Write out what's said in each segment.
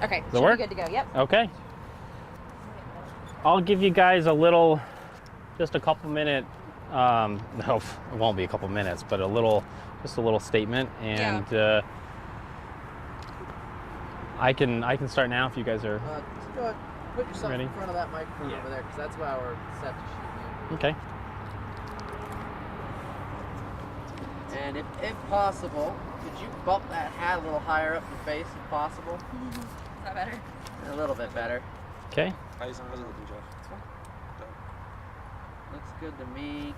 Okay, Does that work? Good to go, yep. Okay. I'll give you guys a little, just a couple minute, no, it won't be a couple minutes, but just a little statement, and I can start now if you guys are Just go ahead. Put yourself ready. In front of that microphone over there, because that's why we're set to shoot. Okay. And if possible, could you bump that hat a little higher up your face if possible? Is that better? A little bit better. Okay. How's it looking, Jeff? Looks good to me.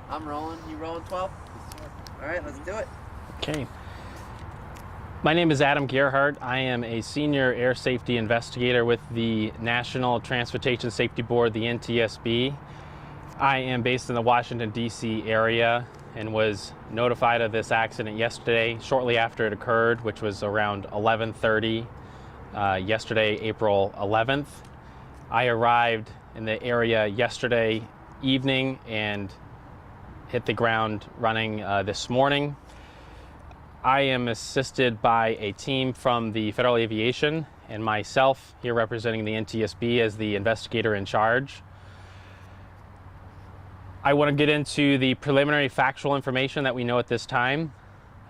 I'm rolling. You rolling 12? All right, let's do it. Okay. My name is Adam Gerhardt. I am a senior air safety investigator with the National Transportation Safety Board, the NTSB. I am based in the Washington, D.C. area and was notified of this accident yesterday, shortly after it occurred, which was around 11:30 yesterday, April 11th. I arrived in the area yesterday evening and hit the ground running this morning. I am assisted by a team from the Federal Aviation and myself here representing the NTSB as the investigator in charge. I want to get into the preliminary factual information that we know at this time.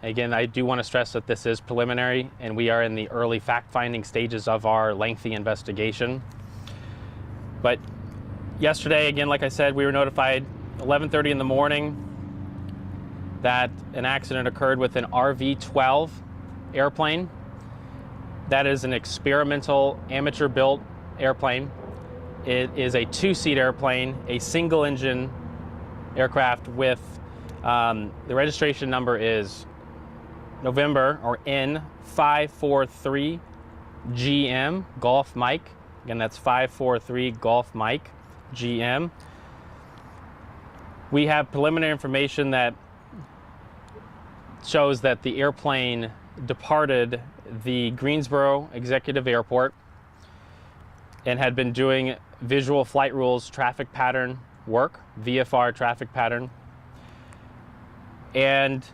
Again, I do want to stress that this is preliminary and we are in the early fact-finding stages of our lengthy investigation. But yesterday, again, like I said, we were notified 11:30 in the morning that an accident occurred with an RV-12 airplane. That is an experimental amateur-built airplane. It is a two-seat airplane, a single-engine aircraft with, the registration number is November, or N543 GM, Golf Mike. Again, that's 543 Golf Mike GM. We have preliminary information that shows that the airplane departed the Greensboro Executive Airport and had been doing visual flight rules traffic pattern work, VFR traffic pattern, and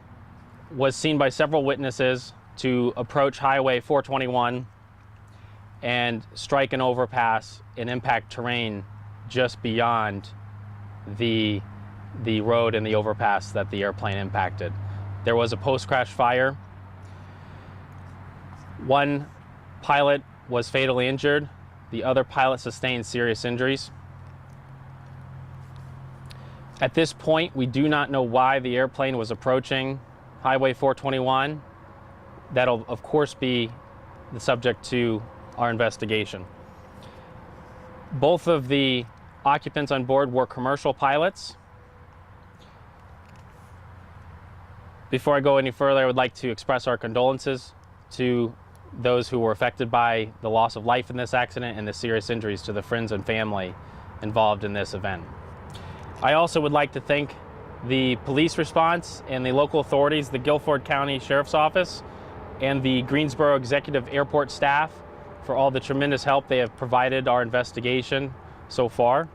was seen by several witnesses to approach Highway 421 and strike an overpass and impact terrain just beyond the road and the overpass that the airplane impacted. There was a post-crash fire. One pilot was fatally injured. The other pilot sustained serious injuries. At this point, we do not know why the airplane was approaching Highway 421. That'll, of course, be the subject to our investigation. Both of the occupants on board were commercial pilots. Before I go any further, I would like to express our condolences to those who were affected by the loss of life in this accident and the serious injuries to the friends and family involved in this event. I also would like to thank the police response and the local authorities, the Guilford County Sheriff's Office and the Greensboro Executive Airport staff for all the tremendous help they have provided our investigation so far,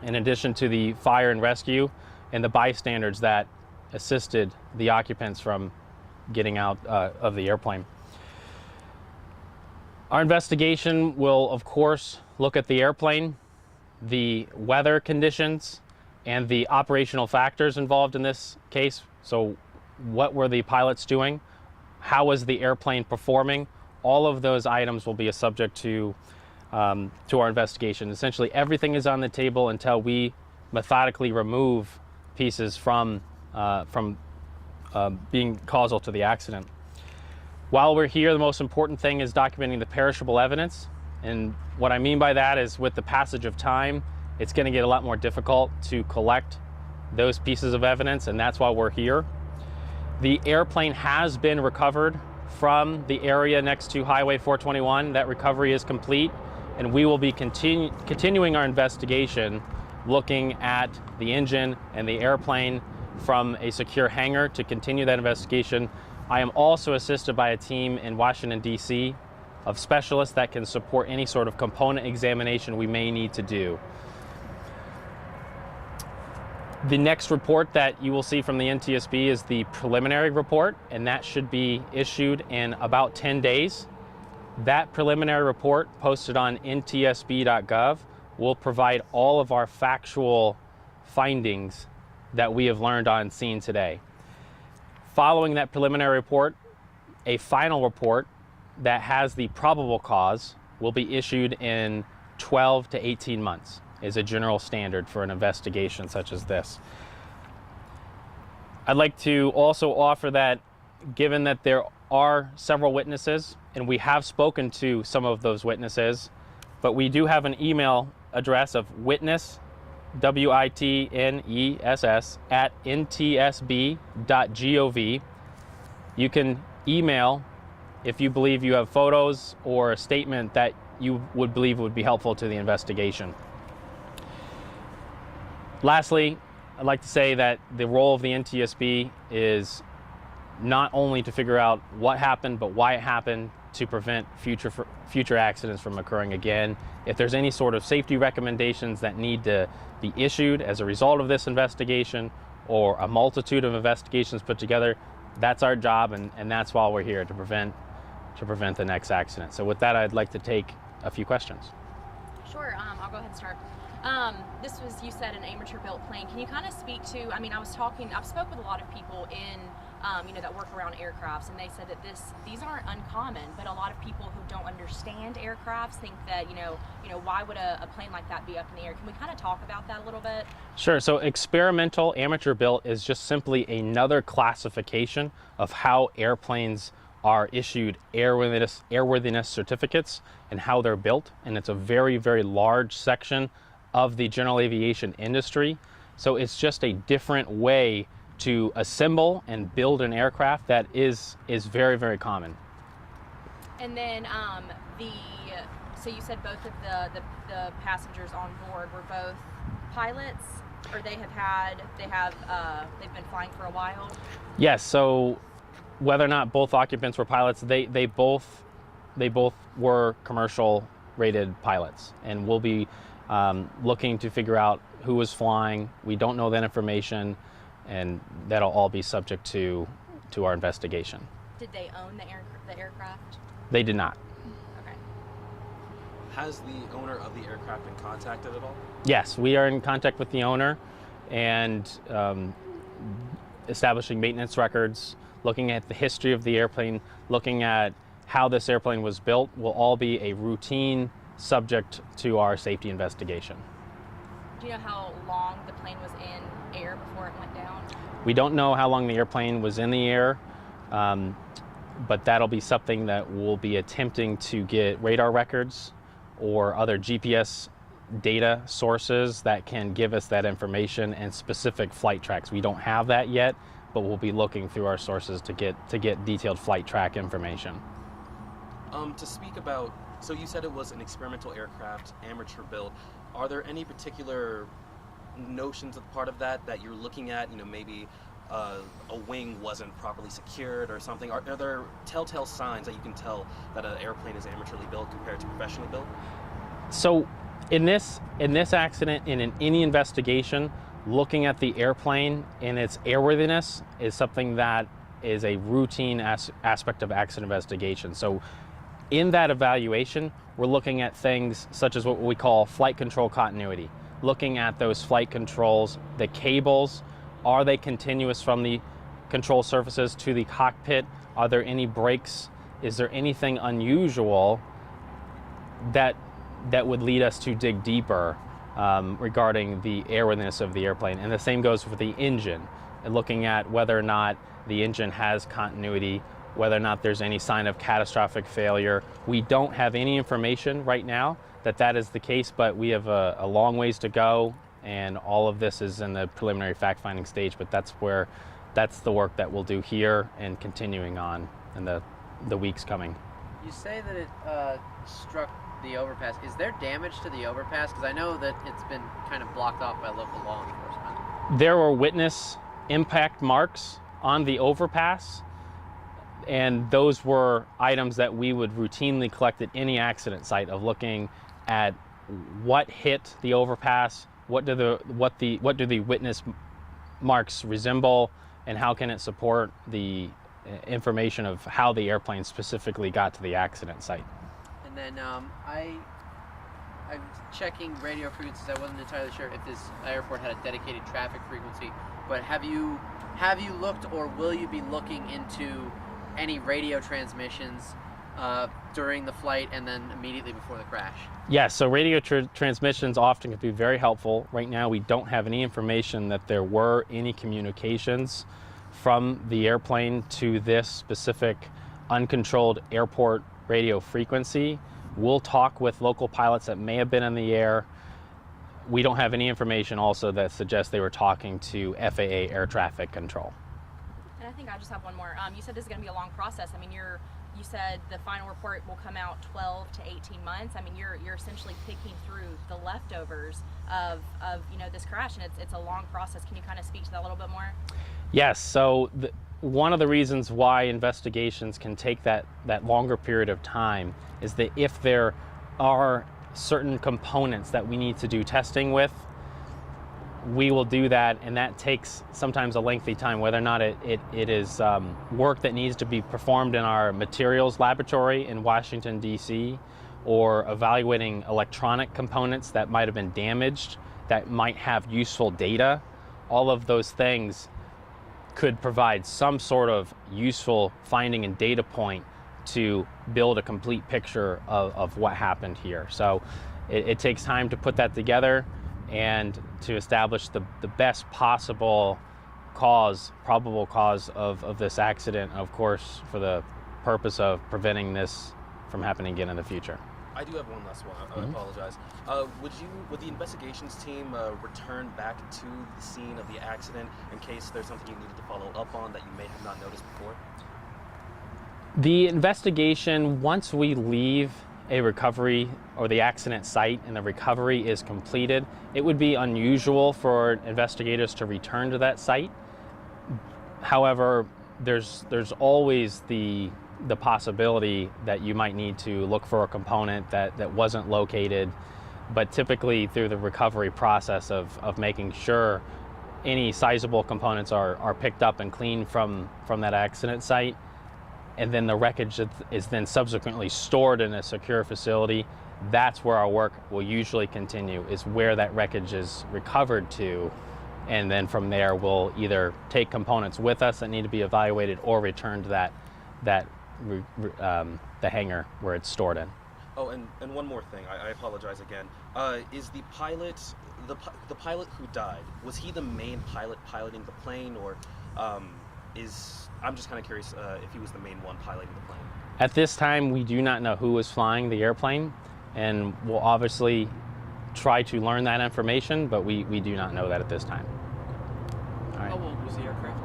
in addition to the fire and rescue and the bystanders that assisted the occupants from getting out of the airplane. Our investigation will, of course, look at the airplane, the weather conditions, and the operational factors involved in this case. So what were the pilots doing? How was the airplane performing? All of those items will be a subject to our investigation. Essentially, everything is on the table until we methodically remove pieces from being causal to the accident. While we're here, the most important thing is documenting the perishable evidence. And what I mean by that is with the passage of time, it's going to get a lot more difficult to collect those pieces of evidence, and that's why we're here. The airplane has been recovered from the area next to Highway 421. That recovery is complete, and we will be continuing our investigation looking at the engine and the airplane from a secure hangar to continue that investigation. I am also assisted by a team in Washington, D.C. of specialists that can support any sort of component examination we may need to do. The next report that you will see from the NTSB is the preliminary report, and that should be issued in about 10 days. That preliminary report posted on ntsb.gov will provide all of our factual findings that we have learned on scene today. Following that preliminary report, a final report that has the probable cause will be issued in 12 to 18 months is a general standard for an investigation such as this. I'd like to also offer that given that there are several witnesses, and we have spoken to some of those witnesses, but we do have an email address of witness, WITNESS, at ntsb.gov. You can email if you believe you have photos or a statement that you would believe would be helpful to the investigation. Lastly, I'd like to say that the role of the NTSB is not only to figure out what happened, but why it happened, to prevent future accidents from occurring again. If there's any sort of safety recommendations that need to be issued as a result of this investigation, or a multitude of investigations put together, that's our job, and that's why we're here, to prevent the next accident. So with that, I'd like to take a few questions. Sure, I'll go ahead and start. This was, you said, an amateur built plane. Can you kind of speak to, I've spoke with a lot of people in, that work around aircrafts, and they said that these aren't uncommon, but a lot of people who don't understand aircrafts think that, why would a plane like that be up in the air? Can we kind of talk about that a little bit? Sure. So experimental amateur built is just simply another classification of how airplanes are issued airworthiness certificates and how they're built. And it's a very, very large section of the general aviation industry. So it's just a different way to assemble and build an aircraft that is very, very common. And then so you said both of the passengers on board were both pilots, or they've been flying for a while? Yes. So whether or not both occupants were pilots, they both were commercial rated pilots, and we'll be looking to figure out who was flying. We don't know that information, and that'll all be subject to our investigation. Did they own the aircraft? They did not. Okay. Has the owner of the aircraft been contacted at all? Yes, we are in contact with the owner and establishing maintenance records, looking at the history of the airplane, looking at how this airplane was built, will all be a routine subject to our safety investigation. Do you know how long the plane was in air before it went down? We don't know how long the airplane was in the air, but that'll be something that we'll be attempting to get radar records or other GPS data sources that can give us that information and specific flight tracks. We don't have that yet, but we'll be looking through our sources to get detailed flight track information. To speak about, so you said it was an experimental aircraft, amateur built. Are there any particular notions of part of that you're looking at? Maybe a wing wasn't properly secured or something. Are there telltale signs that you can tell that an airplane is amateurly built compared to professionally built? So in this accident, in any investigation, looking at the airplane and its airworthiness is something that is a routine aspect of accident investigation. So in that evaluation, we're looking at things such as what we call flight control continuity, looking at those flight controls, the cables, are they continuous from the control surfaces to the cockpit? Are there any breaks? Is there anything unusual that would lead us to dig deeper regarding the airworthiness of the airplane? And the same goes for the engine, and looking at whether or not the engine has continuity, whether or not there's any sign of catastrophic failure. We don't have any information right now that is the case, but we have a long ways to go, and all of this is in the preliminary fact-finding stage, but that's the work that we'll do here and continuing on in the weeks coming. You say that it struck the overpass. Is there damage to the overpass? Because I know that it's been kind of blocked off by local law enforcement. There were witness impact marks on the overpass, and those were items that we would routinely collect at any accident site, of looking at what hit the overpass, what do the witness marks resemble, and how can it support the information of how the airplane specifically got to the accident site. And then I'm checking radio frequencies. I wasn't entirely sure if this airport had a dedicated traffic frequency, but have you looked or will you be looking into any radio transmissions during the flight and then immediately before the crash? Yes, so radio transmissions often can be very helpful. Right now we don't have any information that there were any communications from the airplane to this specific uncontrolled airport radio frequency. We'll talk with local pilots that may have been in the air. We don't have any information also that suggests they were talking to FAA air traffic control. And I think I just have one more. You said this is going to be a long process. I mean, you said the final report will come out 12 to 18 months. I mean, you're essentially picking through the leftovers of this crash, and it's a long process. Can you kind of speak to that a little bit more? Yes. So one of the reasons why investigations can take that longer period of time is that if there are certain components that we need to do testing with, we will do that, and that takes sometimes a lengthy time, whether or not it is work that needs to be performed in our materials laboratory in Washington, D.C., or evaluating electronic components that might have been damaged, that might have useful data. All of those things could provide some sort of useful finding and data point to build a complete picture of what happened here. So it takes time to put that together and to establish the best possible probable cause of this accident, of course, for the purpose of preventing this from happening again in the future. I do have one last one. I apologize. Would the investigations team return back to the scene of the accident in case there's something you needed to follow up on that you may have not noticed before? The investigation, once we leave a recovery or the accident site and the recovery is completed, it would be unusual for investigators to return to that site. However, there's always the possibility that you might need to look for a component that wasn't located, but typically through the recovery process of making sure any sizable components are picked up and cleaned from that accident site, and then the wreckage is then subsequently stored in a secure facility. That's where our work will usually continue, is where that wreckage is recovered to, and then from there we'll either take components with us that need to be evaluated or return to the hangar where it's stored in. Oh, and one more thing. I apologize again. Is the pilot the pilot who died? Was he the main pilot piloting the plane, or I'm just kind of curious if he was the main one piloting the plane. At this time, we do not know who was flying the airplane, and we'll obviously try to learn that information, but we do not know that at this time. All right. How old was the aircraft?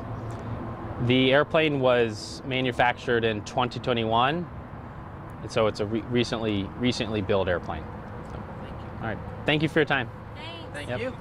The airplane was manufactured in 2021, and so it's a recently built airplane. So, Thank you. all right. Thank you for your time. Thanks. Thank Yep. you.